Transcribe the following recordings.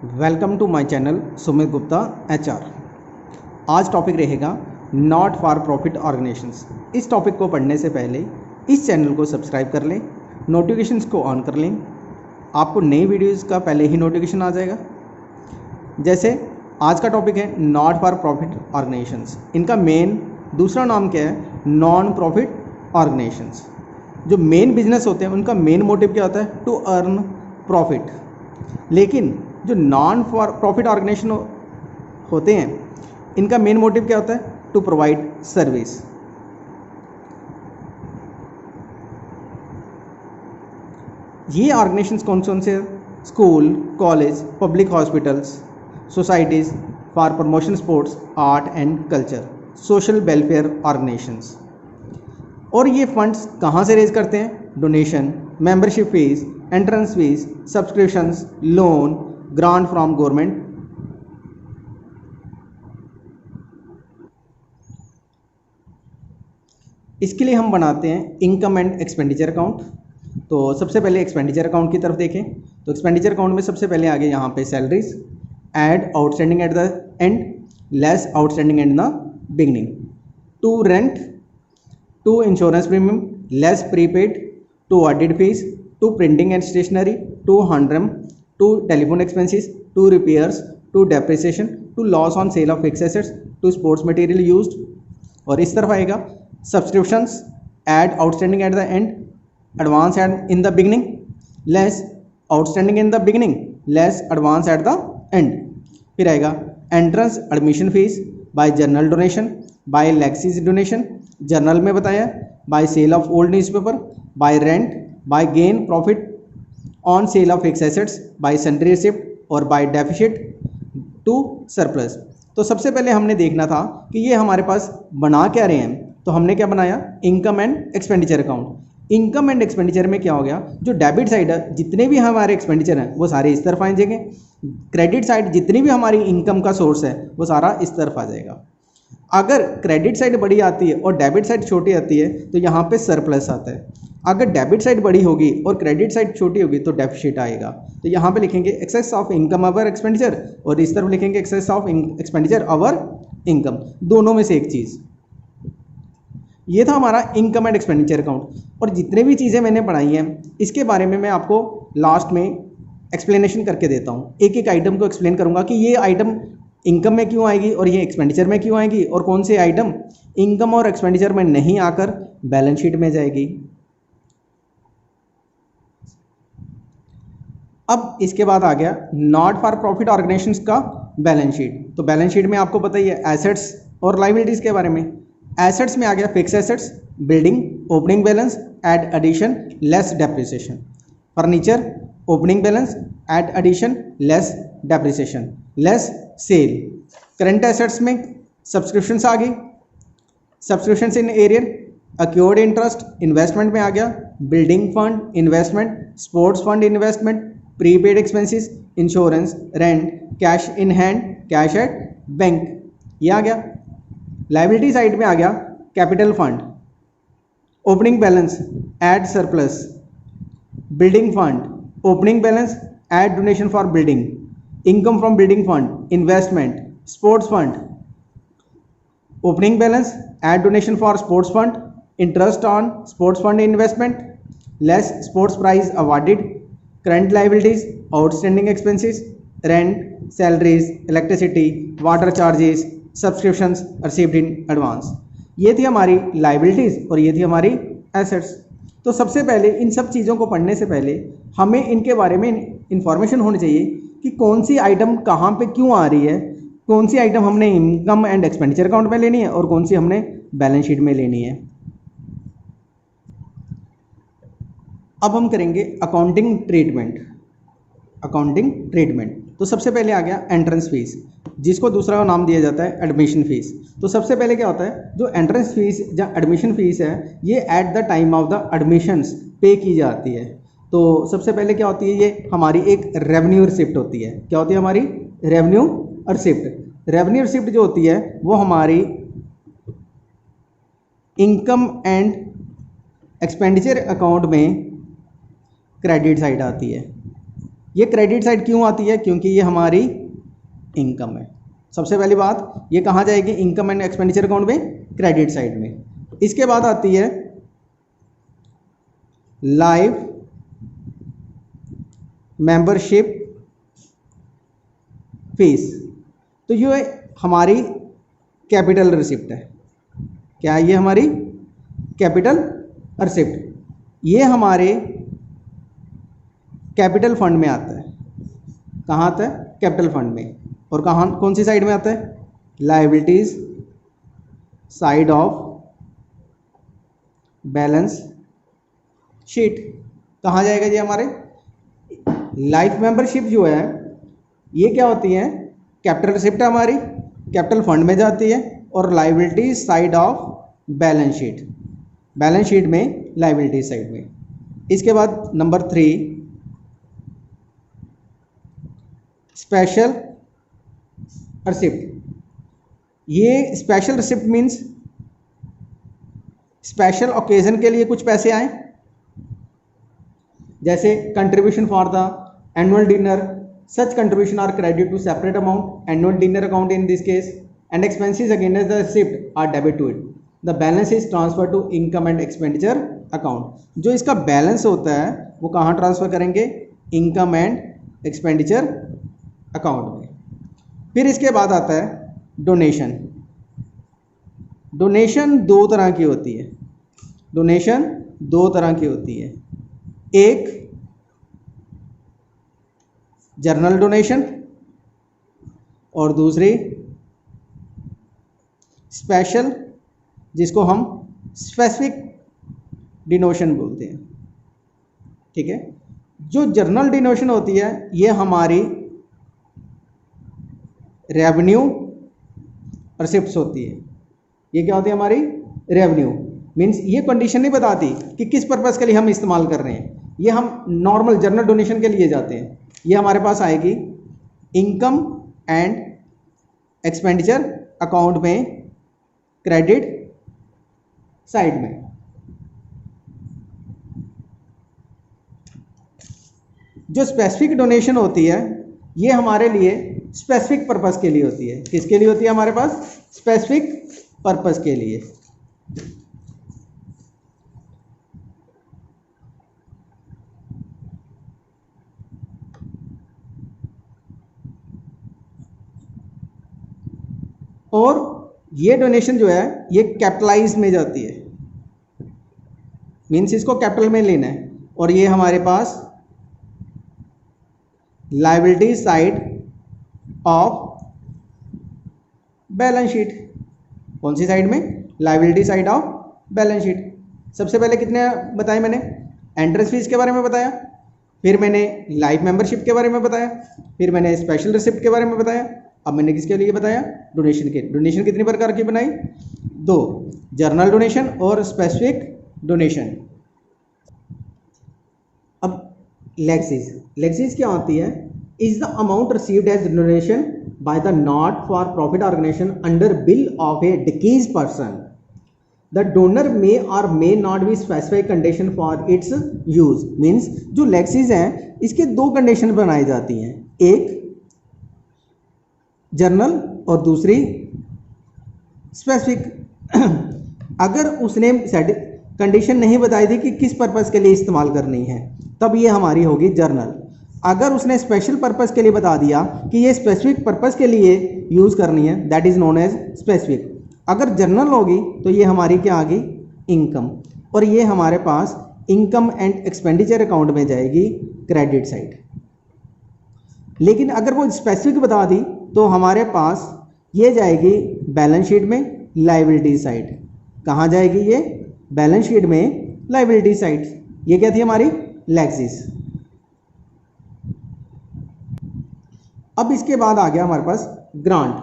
Welcome to my channel Sumit Gupta HR. आज topic रहेगा not for profit organisations. इस topic को पढ़ने से पहले इस चैनल को सब्सक्राइब कर लें, नोटिफिकेशंस को ऑन कर लें, आपको नई वीडियोस का पहले ही नोटिफिकेशन आ जाएगा। जैसे आज का टॉपिक है नॉट फॉर प्रॉफिट ऑर्गेनाइजेशंस। इनका मेन दूसरा नाम क्या है? Non profit organisations. जो मेन बिजनेस होते हैं उनका मेन मोटिव क्या होता है? To earn profit. लेकिन जो नॉन फॉर प्रॉफिट ऑर्गेनाइजेशन होते हैं इनका मेन मोटिव क्या होता है? To provide service. ये ऑर्गेनाइजेशंस कौन कौन से? School, college, public hospitals, societies for promotion sports, art and culture, social welfare organisations. और ये फंड्स कहाँ से रेज करते हैं? Donation, membership fees, entrance fees, subscriptions, loan, grant from government. इसके लिए हम बनाते हैं इनकम एंड एक्सपेंडिचर अकाउंट। तो सबसे पहले एक्सपेंडिचर अकाउंट की तरफ देखें तो एक्सपेंडिचर अकाउंट में सबसे पहले आगे यहाँ पे salaries, add outstanding at the end, less outstanding at the beginning, to rent, to insurance premium, less prepaid, to audit fees, to printing and stationery, to honorarium, to telephone expenses, to repairs, to depreciation, to loss on sale of fix assets, to sports material used. और इस तरफ आएगा subscriptions, add outstanding at the end, advance add in the beginning, less outstanding in the beginning, less advance at the end. फिर आएगा entrance admission fees, by general donation, by legacies donation, general में बताया, by sale of old newspaper, by rent, by gain profit on sale of fix assets, by sundry receipt और by deficit to surplus. तो सबसे पहले हमने देखना था कि ये हमारे पास बना क्या रहे हैं। तो हमने क्या बनाया? Income and expenditure account. Income and expenditure में क्या हो गया? जो डेबिट साइड है जितने भी हमारे एक्सपेंडिचर हैं वो सारे इस तरफ आ जाएंगे। क्रेडिट साइड जितनी भी हमारी इनकम का सोर्स है वो सारा इस तरफ आ जाएगा। अगर क्रेडिट साइड बड़ी आती है और डेबिट साइड छोटी आती है तो यहाँ पे सरप्लस आता है। अगर डेबिट साइड बड़ी होगी और क्रेडिट साइड छोटी होगी तो डेफिसिट आएगा। तो यहाँ पे लिखेंगे excess of income over expenditure और इस तरफ लिखेंगे excess of expenditure over income, दोनों में से एक चीज़। ये था हमारा इनकम एंड एक्सपेंडिचर अकाउंट। और जितने भी चीज़ें मैंने पढ़ाई हैं इसके बारे में मैं आपको लास्ट में एक्सप्लेनेशन करके देता हूँ। एक एक आइटम को एक्सप्लेन करूँगा कि ये आइटम इनकम में क्यों आएगी और ये एक्सपेंडिचर में क्यों आएगी और कौन से आइटम इनकम और एक्सपेंडिचर में नहीं आकर बैलेंस शीट में जाएगी। अब इसके बाद आ गया नॉट फॉर प्रॉफिट ऑर्गेनाइजेशंस का बैलेंस शीट। तो बैलेंस शीट में आपको पता ही है एसेट्स और लायबिलिटीज के बारे में। एसेट्स में आ गया fix assets, building, opening balance, add addition, less depreciation. Furniture, opening balance, add addition, less depreciation, less sale. Current assets में सब्सक्रिप्शंस आ गई, subscriptions in arrear, accrued interest. Investment में आ गया building fund, investment, sports fund investment, prepaid expenses, insurance, rent, cash in hand, cash at bank, ये आ गया। Liability side में आ गया capital fund, opening balance, add surplus, building fund, opening balance, add donation for building, income from building fund, investment, sports fund, opening balance, add donation for sports fund, interest on sports fund investment, less sports prize awarded, current liabilities, outstanding expenses, rent, salaries, electricity, water charges, subscriptions received in advance. ये थी हमारी liabilities और ये थी हमारी assets. तो सबसे पहले इन सब चीज़ों को पढ़ने से पहले हमें इनके बारे में इंफॉर्मेशन होनी चाहिए कि कौन सी आइटम कहाँ पे क्यों आ रही है, कौन सी आइटम हमने इनकम एंड एक्सपेंडिचर अकाउंट में लेनी है और कौन सी हमने बैलेंस शीट में लेनी है। अब हम करेंगे अकाउंटिंग ट्रीटमेंट। अकाउंटिंग ट्रीटमेंट तो सबसे पहले आ गया एंट्रेंस फीस, जिसको दूसरा नाम दिया जाता है एडमिशन फीस। तो सबसे पहले क्या होता है? जो एंट्रेंस फीस या एडमिशन फीस है ये at the time of the admissions पे की जाती है। तो सबसे पहले क्या होती है? ये हमारी एक रेवेन्यू रिसिप्ट होती है। क्या होती है हमारी? Revenue receipt. रेवेन्यू रिसिप्ट जो होती है वो हमारी इनकम एंड एक्सपेंडिचर अकाउंट में क्रेडिट साइड आती है। ये क्रेडिट साइड क्यों आती है? क्योंकि ये हमारी इनकम है। सबसे पहली बात, ये कहाँ जाएगी? इनकम एंड एक्सपेंडिचर अकाउंट में, क्रेडिट साइड में। इसके बाद आती है लाइफ मेंबरशिप फीस। तो ये हमारी कैपिटल रिसिप्ट है। क्या ये हमारी कैपिटल रिसिप्ट? ये हमारे कैपिटल फंड में आता है। कहाँ आता है? कैपिटल फंड में। और कहाँ, कौन सी साइड में आता है? Liabilities side of balance sheet. कहाँ जाएगा जी? हमारे लाइफ मेंबरशिप जो है ये क्या होती है? कैपिटल रिसिप्ट हमारी कैपिटल फंड में जाती है और liability side of balance sheet, balance sheet में लायबिलिटी साइड में। इसके बाद नंबर 3 स्पेशल रिसिप्ट। ये special receipt means special occasion के लिए कुछ पैसे आए, जैसे contribution for the annual dinner, such contribution are credit to separate amount, annual dinner account in this case, and expenses against the receipt are debit to it, the balance is transfer to income and expenditure account. जो इसका balance होता है वो कहाँ transfer करेंगे? Income and expenditure account में। फिर इसके बाद आता है डोनेशन। डोनेशन दो तरह की होती है। डोनेशन दो तरह की होती है, एक जर्नल डोनेशन और दूसरी स्पेशल, जिसको हम स्पेसिफिक डोनेशन बोलते हैं। ठीक है। जो जर्नल डोनेशन होती है ये हमारी रेवेन्यू रिसिप्ट्स होती है। ये क्या होती है? हमारी रेवेन्यू मीन्स ये कंडीशन नहीं बताती कि किस पर्पस के लिए हम इस्तेमाल कर रहे हैं। ये हम नॉर्मल जनरल डोनेशन के लिए जाते हैं। ये हमारे पास आएगी इनकम एंड एक्सपेंडिचर अकाउंट में, क्रेडिट साइड में। जो स्पेसिफिक डोनेशन होती है ये हमारे लिए स्पेसिफिक पर्पस के लिए होती है। किसके लिए होती है? हमारे पास स्पेसिफिक पर्पस के लिए। और ये डोनेशन जो है ये कैपिटलाइज में जाती है, मीन्स इसको कैपिटल में लेना है। और ये हमारे पास liability side of balance sheet. कौन सी साइड में? Liability side of balance sheet. सबसे पहले कितने बताए मैंने? एंट्रेंस फीस के बारे में बताया, फिर मैंने लाइफ मेंबरशिप के बारे में बताया, फिर मैंने स्पेशल रिसिप्ट के बारे में बताया, अब मैंने किसके लिए बताया? डोनेशन के। डोनेशन कितनी प्रकार की बनाई? दो, जर्नल डोनेशन और स्पेसिफिक डोनेशन। अब लेक्सीज, लेक्सीज क्या होती है? Is the amount received as donation by the not for profit organization under will of a डिकीज person. The donor may or may not be specified condition for its use. Means जो legacies हैं इसके दो condition बनाई जाती हैं, एक journal और दूसरी स्पेसिफिक। अगर उसने कंडीशन नहीं बताई थी कि किस पर्पस के लिए इस्तेमाल करनी है तब ये हमारी होगी जर्नल। अगर उसने स्पेशल पर्पस के लिए बता दिया कि ये स्पेसिफिक पर्पस के लिए यूज़ करनी है, that is known as specific. अगर जर्नल होगी तो ये हमारी क्या आ गई? इनकम। और ये हमारे पास इनकम एंड एक्सपेंडिचर अकाउंट में जाएगी, क्रेडिट साइड। लेकिन अगर वो स्पेसिफिक बता दी तो हमारे पास ये जाएगी बैलेंस शीट में, लायबिलिटी साइड। कहाँ जाएगी ये? बैलेंस शीट में, लायबिलिटी साइड। ये क्या थी? हमारी लेक्सीज। अब इसके बाद आ गया हमारे पास grant.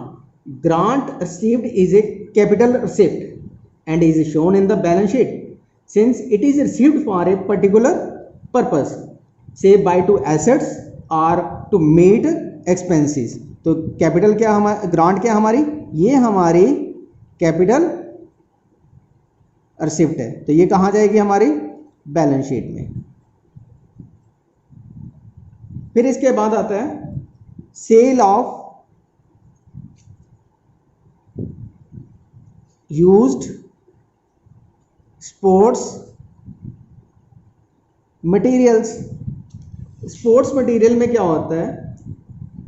Grant received is a capital receipt and is shown in the balance sheet since it is received for a particular purpose, say buy to assets और टू मीट एक्सपेंसेस। तो कैपिटल क्या हमारा, ग्रांट क्या हमारी? ये हमारी capital receipt है। तो ये कहाँ जाएगी? हमारी बैलेंस शीट में। फिर इसके बाद आता है sale of used sports materials. Sports material में क्या होता है,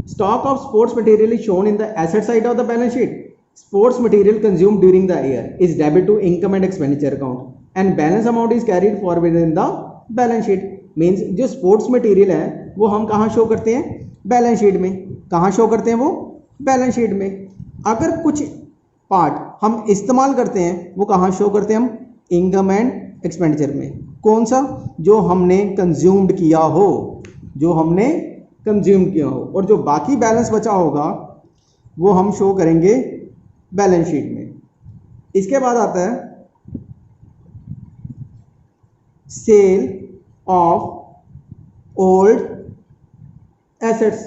stock of sports material is shown in the asset side of the balance sheet. Sports material consumed during the year is debit to income and expenditure account and balance amount is carried forward in the balance sheet. Means जो sports material है वो हम कहाँ show करते हैं, balance sheet में। कहाँ show करते हैं वो, बैलेंस शीट में। अगर कुछ पार्ट हम इस्तेमाल करते हैं वो कहाँ शो करते हैं हम, इनकम एंड एक्सपेंडिचर में। कौन सा, जो हमने कंज्यूम्ड किया हो, जो हमने कंज्यूम किया हो। और जो बाकी बैलेंस बचा होगा वो हम शो करेंगे बैलेंस शीट में। इसके बाद आता है सेल ऑफ ओल्ड एसेट्स।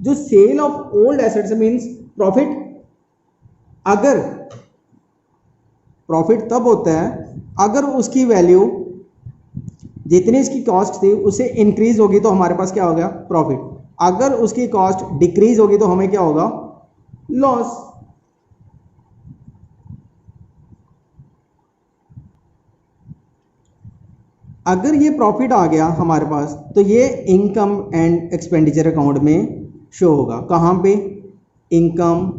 जो sale of old assets means profit. अगर प्रॉफिट तब होता है अगर उसकी वैल्यू जितनी इसकी कॉस्ट थी उससे इंक्रीज होगी तो हमारे पास क्या होगा, प्रॉफिट। अगर उसकी कॉस्ट डिक्रीज होगी तो हमें क्या होगा, लॉस। अगर ये प्रॉफिट आ गया हमारे पास तो ये इनकम एंड एक्सपेंडिचर अकाउंट में शो होगा। कहाँ पे, इनकम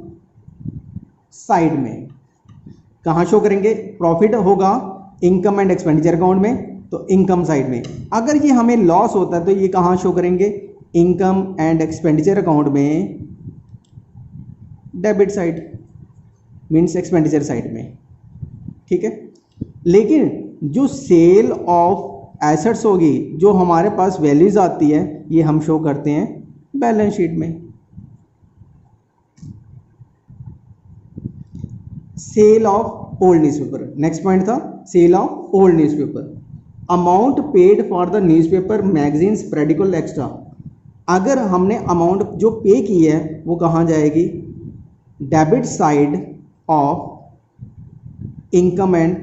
साइड में। कहाँ शो करेंगे, प्रॉफिट होगा इनकम एंड एक्सपेंडिचर अकाउंट में तो इनकम साइड में। अगर ये हमें लॉस होता है तो ये कहाँ शो करेंगे, इनकम एंड एक्सपेंडिचर अकाउंट में debit side, means expenditure side में। ठीक है। लेकिन जो सेल ऑफ एसेट्स होगी, जो हमारे पास वैल्यूज आती है, ये हम शो करते हैं बैलेंस शीट में। Sale of old newspaper, next point था sale of old newspaper. Amount paid for the newspaper magazines periodical extra. अगर हमने अमाउंट जो पे की है वो कहाँ जाएगी, debit side of income and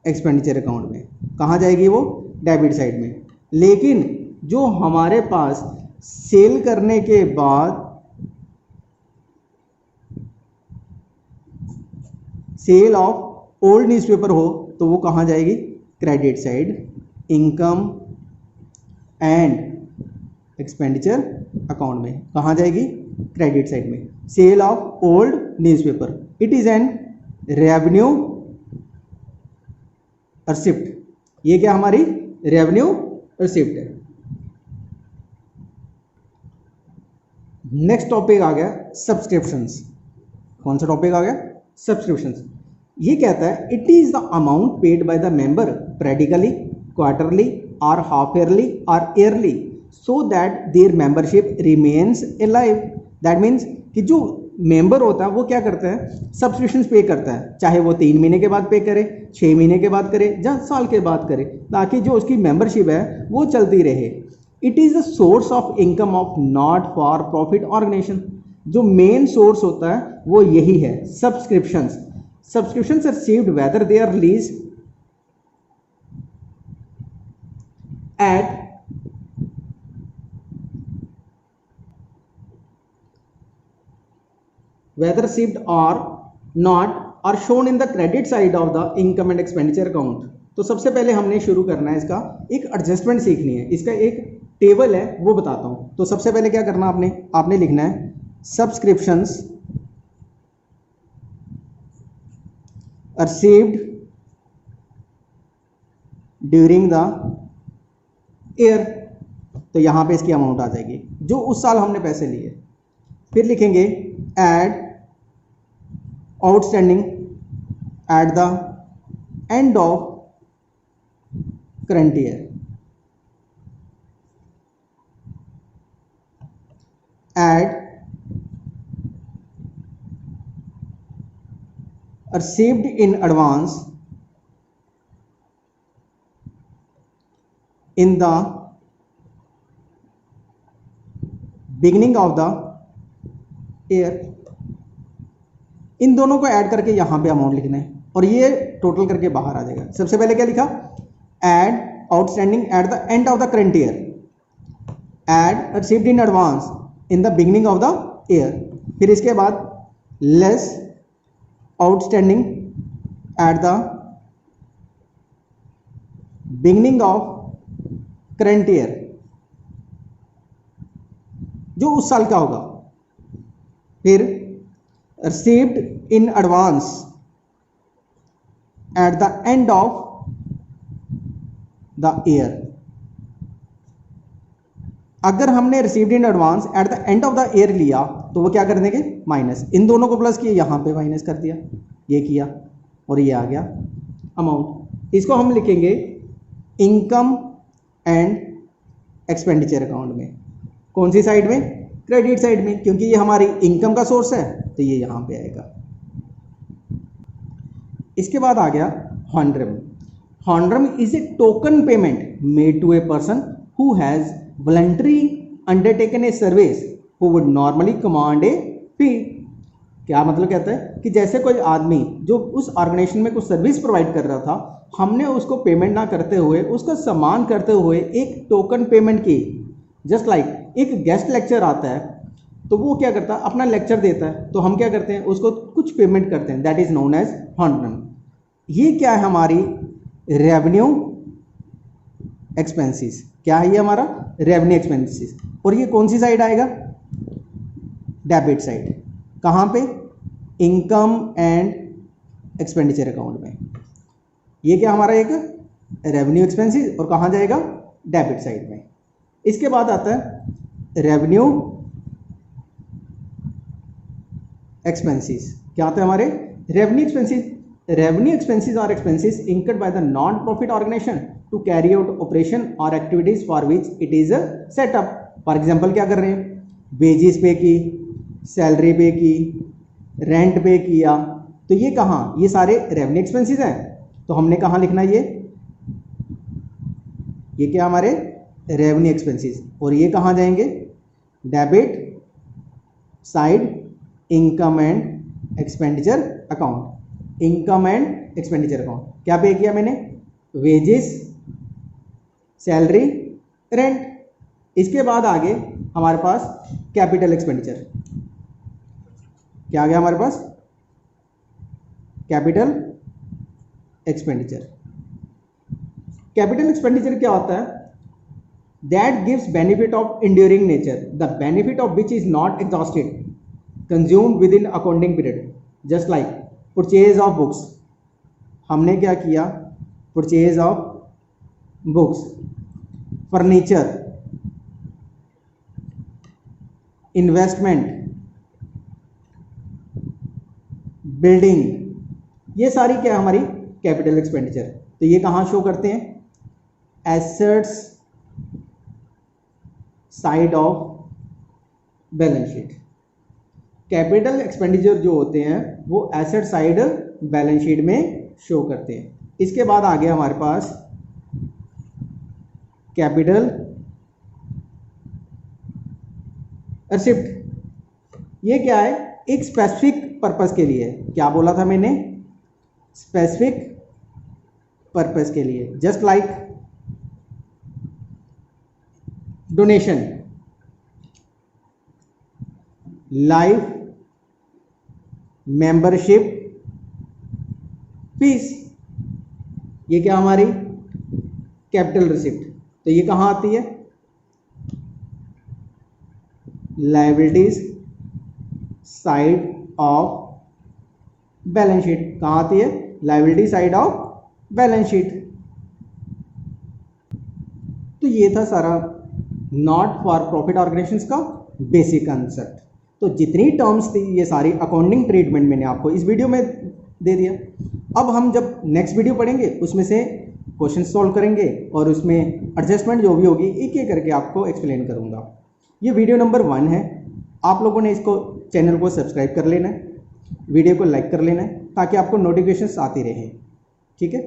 expenditure account में। कहाँ जाएगी वो, डेबिट साइड में। लेकिन जो हमारे पास सेल करने के बाद सेल ऑफ ओल्ड न्यूज़पेपर हो तो वो कहाँ जाएगी, credit side, income and expenditure account में। कहाँ जाएगी, क्रेडिट साइड में। Sale of old newspaper, it is an revenue receipt. ये क्या हमारी रेवेन्यू रिसिप्ट है। नेक्स्ट टॉपिक आ गया सब्सक्रिप्शंस। कौन सा टॉपिक आ गया, सब्सक्रिप्शंस। ये कहता है it is the amount paid by the member periodically, quarterly or half yearly or yearly so that their membership remains alive. That means कि जो मेंबर होता है वो क्या करता है, सब्सक्रिप्शंस पे करता है, चाहे वो 3 महीने के बाद पे करे, 6 महीने के बाद करे या साल के बाद करे, ताकि जो उसकी मेंबरशिप है वो चलती रहे। It is the source of income of not for profit organisation. जो मेन सोर्स होता है वो यही है, subscriptions. Subscriptions are received whether they are release at whether received or not are shown in the credit side of the income and expenditure account। तो सबसे पहले हमने शुरू करना है, इसका एक एडजस्टमेंट सीखनी है, इसका एक टेबल है वो बताता हूँ। तो सबसे पहले क्या करना आपने लिखना है subscriptions received during the year. तो यहाँ पे इसकी अमाउंट आ जाएगी जो उस साल हमने पैसे लिए। फिर लिखेंगे add outstanding at the end of current year, add received in advance in the beginning of the year। इन दोनों को ऐड करके यहाँ पे अमाउंट लिखना है और ये टोटल करके बाहर आ जाएगा। सबसे पहले क्या लिखा, add outstanding at the end of the current year. Add received in advance in the beginning of the year. फिर इसके बाद less outstanding at the beginning of current year, जो उस साल का होगा। फिर received in advance at the end of the year. अगर हमने received in advance at the end of the year लिया तो वो क्या कर देंगे, माइनस। इन दोनों को प्लस किया, यहां पे माइनस कर दिया, ये किया और ये आ गया अमाउंट। इसको हम लिखेंगे इनकम एंड एक्सपेंडिचर अकाउंट में। कौन सी साइड में, क्रेडिट साइड में, क्योंकि ये हमारी इनकम का सोर्स है तो ये यहां पे आएगा। इसके बाद आ गया honorarium. Honorarium is a token payment made to a person who has voluntary undertaken a service who would normally command a fee. क्या मतलब कहता है कि जैसे कोई आदमी जो उस ऑर्गेनाइजेशन में कुछ सर्विस प्रोवाइड कर रहा था, हमने उसको पेमेंट ना करते हुए उसका सम्मान करते हुए एक टोकन पेमेंट की। जस्ट लाइक एक गेस्ट लेक्चर आता है तो वो क्या करता है, अपना लेक्चर देता है, तो हम क्या करते हैं, उसको कुछ पेमेंट करते हैं, दैट इज नोन एज हॉन्ड्रम। ये क्या है, हमारी रेवेन्यू एक्सपेंसेस। क्या है ये हमारा रेवेन्यू एक्सपेंसेस। और ये कौन सी साइड आएगा, डेबिट साइड। कहाँ पे, इनकम एंड एक्सपेंडिचर अकाउंट में। ये क्या हमारा एक रेवेन्यू एक्सपेंसेस और कहाँ जाएगा, डेबिट साइड में। इसके बाद आता है रेवेन्यू एक्सपेंसेस। क्या आता है हमारे revenue expenses. Revenue expenses are expenses incurred by the non profit organization to carry out operation और activities for which it is set up. For example क्या कर रहे हैं, वेजेस पे की, सैलरी पे की, रेंट पे किया, तो ये कहाँ, ये सारे रेवेन्यू एक्सपेंसेस हैं। तो हमने कहाँ लिखना ये क्या हमारे रेवेन्यू एक्सपेंसेस। और ये कहाँ जाएंगे, debit side, income and expenditure account. Income and expenditure account क्या पे किया मैंने, वेजेस, सैलरी, रेंट। इसके बाद आगे हमारे पास कैपिटल एक्सपेंडिचर। क्या आ गया हमारे पास, कैपिटल एक्सपेंडिचर। कैपिटल एक्सपेंडिचर क्या होता है, that gives benefit of enduring nature, the benefit of which is not exhausted, consumed with in accounting period. Just like purchase of books, हमने क्या किया, purchase of books, furniture, investment, building, ये सारी क्या हमारी कैपिटल एक्सपेंडिचर। तो ये कहाँ शो करते हैं, assets side of balance sheet. Capital expenditure जो होते हैं वो एसेट साइड बैलेंस शीट में शो करते हैं। इसके बाद आ गया हमारे पास कैपिटल रिसिप्ट। ये क्या है, एक स्पेसिफिक पर्पस के लिए। क्या बोला था मैंने, स्पेसिफिक पर्पस के लिए। Just like donation, life membership fees, ये क्या हमारी कैपिटल रिसिप्ट। तो ये कहाँ आती है, liabilities side of balance sheet. कहाँ आती है, liability side of balance sheet. तो ये था सारा नॉट फॉर प्रॉफिट ऑर्गेनाइजेशंस का बेसिक कंसेप्ट। तो जितनी टर्म्स थी ये सारी अकाउंटिंग ट्रीटमेंट मैंने आपको इस वीडियो में दे दिया। अब हम जब नेक्स्ट वीडियो पढ़ेंगे उसमें से क्वेश्चन सॉल्व करेंगे और उसमें एडजस्टमेंट जो भी होगी एक एक करके आपको एक्सप्लेन करूंगा। ये वीडियो नंबर 1 है। आप लोगों ने इसको चैनल को सब्सक्राइब कर लेना है, वीडियो को लाइक कर लेना है ताकि आपको नोटिफिकेशंस आती रहे। ठीक है।